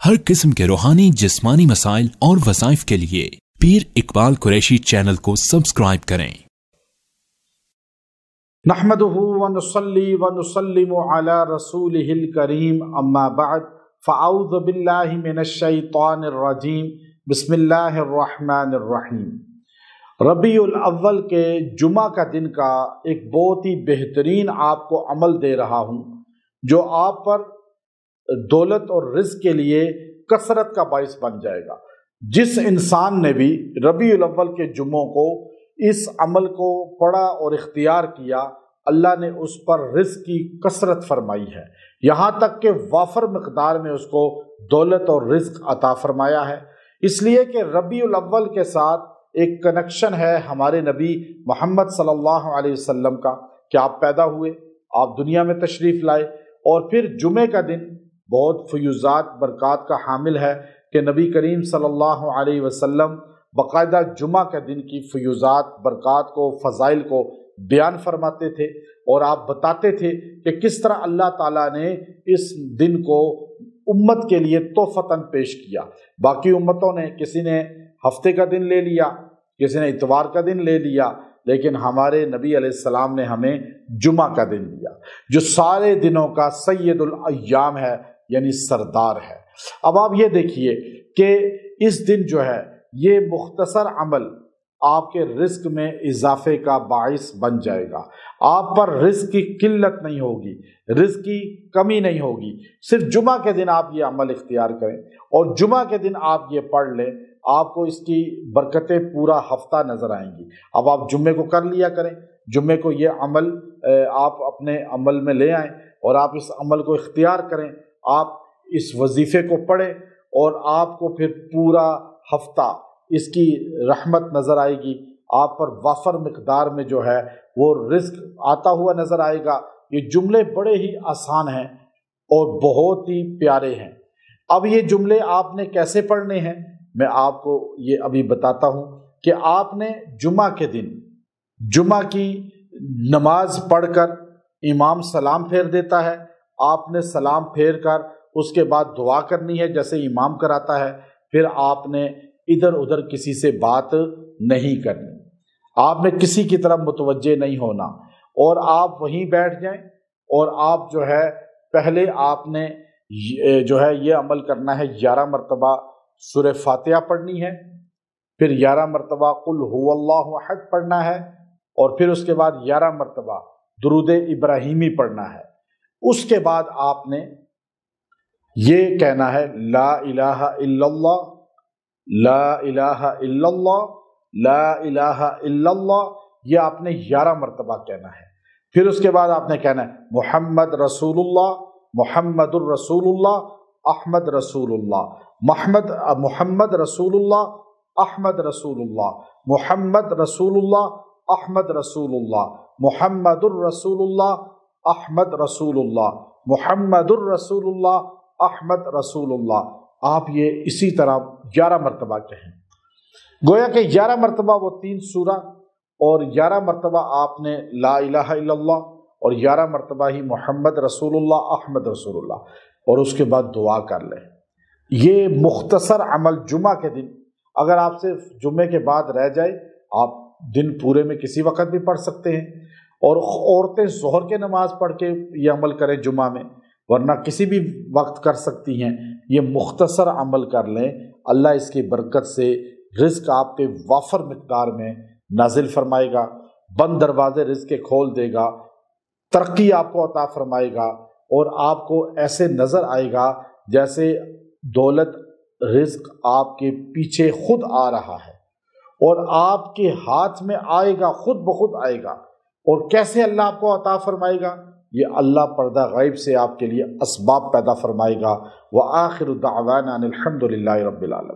हर किस्म के रूहानी जिस्मानी मसाइल और वज़ाइफ के लिए पीर इकबाल कुरैशी चैनल को सब्सक्राइब करें। नहमदुहु व नुसल्ली व नुसल्लिमु अला रसूलिहिल करीम अम्मा बअद फ़अऊज़ु बिल्लाहि मिनश शैतानिर रजीम बिस्मिल्लाहिर रहमानिर रहीम। रबीउल अव्वल के जुमा का दिन का एक बहुत ही बेहतरीन आपको अमल दे रहा हूँ जो आप पर दौलत और रिज़्क़ के लिए कसरत का बाइस बन जाएगा। जिस इंसान ने भी रबीउल अव्वल के जुम्मों को इस अमल को पढ़ा और इख्तियार किया, अल्लाह ने उस पर रिज़्क़ की कसरत फरमाई है, यहाँ तक कि वाफर मिक़दार में उसको दौलत और रिज़्क़ अता फरमाया है। इसलिए कि रबीउल अव्वल के साथ एक कनेक्शन है हमारे नबी मोहम्मद सल्लल्लाहु अलैहि वसल्लम का कि आप पैदा हुए, आप दुनिया में तशरीफ़ लाए, और फिर जुमे का दिन बहुत फ़यूज़ात बरक़ात का हामिल है कि नबी करीम सल्लल्लाहु अलैहि वसल्लम बाकायदा जुमा के दिन की फ़यूज़ात बरक़ात को, फ़ज़ाइल को बयान फरमाते थे और आप बताते थे कि किस तरह अल्लाह ताला ने इस दिन को उम्मत के लिए तोहफ़तन पेश किया। बाकी उम्मतों ने, किसी ने हफ्ते का दिन ले लिया, किसी ने इतवार का दिन ले लिया, लेकिन हमारे नबी अलैहिस्सलाम ने हमें जुमा का दिन दिया जो सारे दिनों का सैयदुल अय्याम है, यानी सरदार है। अब आप ये देखिए कि इस दिन जो है ये मुख्तसर अमल आपके रिज़्क़ में इजाफे का बाइस बन जाएगा। आप पर रिज़्क़ की किल्लत नहीं होगी, रिज़्क़ की कमी नहीं होगी। सिर्फ जुमा के दिन आप ये अमल इख्तियार करें और जुमा के दिन आप ये पढ़ लें, आपको इसकी बरकतें पूरा हफ्ता नज़र आएंगी। अब आप जुम्मे को कर लिया करें, जुम्मे को ये अमल आप अपने अमल में ले आएँ और आप इस अमल को इख्तियार करें, आप इस वजीफ़े को पढ़ें और आपको फिर पूरा हफ्ता इसकी रहमत नज़र आएगी। आप पर वाफर मिक़दार में जो है वो रिज़्क़ आता हुआ नज़र आएगा। ये जुमले बड़े ही आसान हैं और बहुत ही प्यारे हैं। अब ये जुमले आपने कैसे पढ़ने हैं मैं आपको ये अभी बताता हूँ कि आपने जुमा के दिन जुमा की नमाज पढ़कर इमाम सलाम फेर देता है, आपने सलाम फेर कर उसके बाद दुआ करनी है जैसे इमाम कराता है। फिर आपने इधर उधर किसी से बात नहीं करनी, आपने किसी की तरफ मुतवज्जे नहीं होना और आप वहीं बैठ जाएं और आप जो है पहले आपने जो है ये अमल करना है, 11 मरतबा सूरह फातिहा पढ़नी है, फिर 11 मरतबा कुल हुवल्लाहु अहद पढ़ना है और फिर उसके बाद 11 मरतबा दुरूद इब्राहीमी पढ़ना है। उसके बाद आपने ये कहना है ला इलाहा इल्लल्लाह, ला इलाहा इल्लल्लाह, ला इलाहा इल्लल्लाह, ये आपने 11 मरतबा कहना है। फिर उसके बाद आपने कहना है मुहम्मद रसूलुल्लाह, मुहम्मदुर रसूलुल्लाह, अहमद रसूलुल्लाह, मुहम्मद रसूलुल्लाह, अहमद रसूलुल्लाह, मुहम्मद रसूलुल्लाह, अहमद रसूलुल्लाह, मुहम्मदुर रसूलुल्लाह, अहमद रसूलुल्लाह, मुहम्मदुर रसूलुल्लाह, अहमद रसूलुल्लाह। आप ये इसी तरह 11 मरतबा कहें। गोया कि 11 मरतबा वो 3 सूरा और 11 मरतबा आपने ला इलाहा इल्लल्लाह और 11 मरतबा ही मुहम्मद रसूलुल्लाह, अहमद रसूलुल्लाह, और उसके बाद दुआ कर लें। ये मुख्तसर अमल जुमा के दिन अगर आपसे जुम्मे के बाद रह जाए, आप दिन पूरे में किसी वक्त भी पढ़ सकते हैं और औरतें ज़ोहर के नमाज पढ़ के ये अमल करें जुमा में, वरना किसी भी वक्त कर सकती हैं। ये मुख्तसर अमल कर लें, अल्लाह इसकी बरकत से रिज़्क़ आपके वाफर मिक़दार में नाजिल फरमाएगा, बंद दरवाजे रिज़्क़ के खोल देगा, तरक्की आपको अता फरमाएगा और आपको ऐसे नज़र आएगा जैसे दौलत रिज़्क़ आपके पीछे खुद आ रहा है और आपके हाथ में आएगा, खुद ब खुद आएगा। और कैसे अल्लाह आपको अता फरमाएगा? ये अल्लाह पर्दा गैब से आपके लिए असबाब पैदा फरमाएगा। व आखिरु दावाना अनिल हम्दुलिल्लाहि रब्बिल आलमीन।